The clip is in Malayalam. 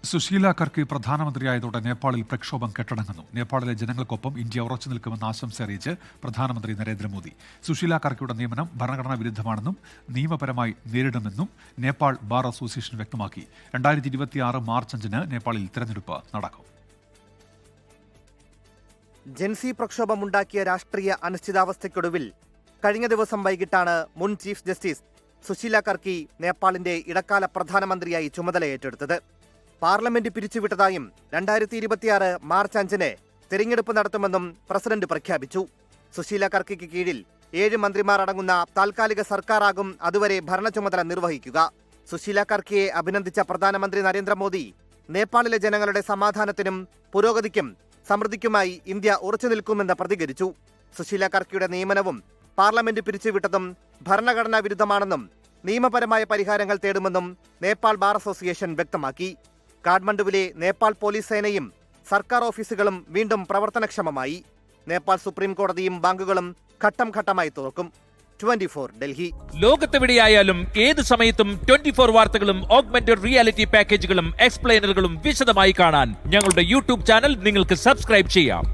സുശീല കർക്കി പ്രധാനമന്ത്രിയായതോടെ നേപ്പാളിൽ പ്രക്ഷോഭം കെട്ടടങ്ങുന്നു. നേപ്പാളിലെ ജനങ്ങൾക്കൊപ്പം ഇന്ത്യ ഉറച്ചു നിൽക്കുമെന്ന് ആശംസ അറിയിച്ച് പ്രധാനമന്ത്രി നരേന്ദ്രമോദി. സുശീല കർക്കിയുടെ നിയമനം ഭരണഘടനാ വിരുദ്ധമാണെന്നും നിയമപരമായി നേരിടുമെന്നും നേപ്പാൾ ബാർ അസോസിയേഷൻ വ്യക്തമാക്കി. 2026 മാർച്ച് 5-ന് നേപ്പാളിൽ തെരഞ്ഞെടുപ്പ് നടക്കും. ജൻസി പ്രക്ഷോഭമുണ്ടാക്കിയ രാഷ്ട്രീയ അനിശ്ചിതാവസ്ഥയ്ക്കൊടുവിൽ കഴിഞ്ഞ ദിവസം വൈകിട്ടാണ് മുൻ ചീഫ് ജസ്റ്റിസ് സുശീല കർക്കി നേപ്പാളിന്റെ ഇടക്കാല പ്രധാനമന്ത്രിയായി ചുമതലയേറ്റെടുത്തത്. പാർലമെന്റ് പിരിച്ചുവിട്ടതായും 2026 മാർച്ച് 5-ന് തെരഞ്ഞെടുപ്പ് നടത്തുമെന്നും പ്രസിഡന്റ് പ്രഖ്യാപിച്ചു. സുശീല കർക്കിക്ക് കീഴിൽ 7 മന്ത്രിമാർ അടങ്ങുന്ന താൽക്കാലിക സർക്കാരാകും അതുവരെ ഭരണ ചുമതല നിർവഹിക്കുക. സുശീല കർക്കിയെ അഭിനന്ദിച്ച പ്രധാനമന്ത്രി നരേന്ദ്രമോദി നേപ്പാളിലെ ജനങ്ങളുടെ സമാധാനത്തിനും പുരോഗതിക്കും സമൃദ്ധിക്കുമായി ഇന്ത്യ ഉറച്ചു നിൽക്കുമെന്ന് പ്രതികരിച്ചു. സുശീല കർക്കിയുടെ നിയമനവും പാർലമെന്റ് പിരിച്ചുവിട്ടതും ഭരണഘടനാ വിരുദ്ധമാണെന്നും നിയമപരമായ പരിഹാരങ്ങൾ തേടുമെന്നും നേപ്പാൾ ബാർ അസോസിയേഷൻ വ്യക്തമാക്കി. കാഠ്മണ്ഡുവിലെ നേപ്പാൾ പോലീസ് സേനയും സർക്കാർ ഓഫീസുകളും വീണ്ടും പ്രവർത്തനക്ഷമമായി. നേപ്പാൾ സുപ്രീം കോടതിയും ബാങ്കുകളും ഘട്ടം ഘട്ടമായി തുറക്കും. 24 ഡൽഹി. ലോകത്തെവിടെയായാലും ഏത് സമയത്തും 24 വാർത്തകളും ഓഗ്മെന്റഡ് റിയാലിറ്റി പാക്കേജുകളും എക്സ്പ്ലെയിനറുകളും വിശദമായി കാണാൻ ഞങ്ങളുടെ യൂട്യൂബ് ചാനൽ നിങ്ങൾക്ക് സബ്സ്ക്രൈബ് ചെയ്യാം.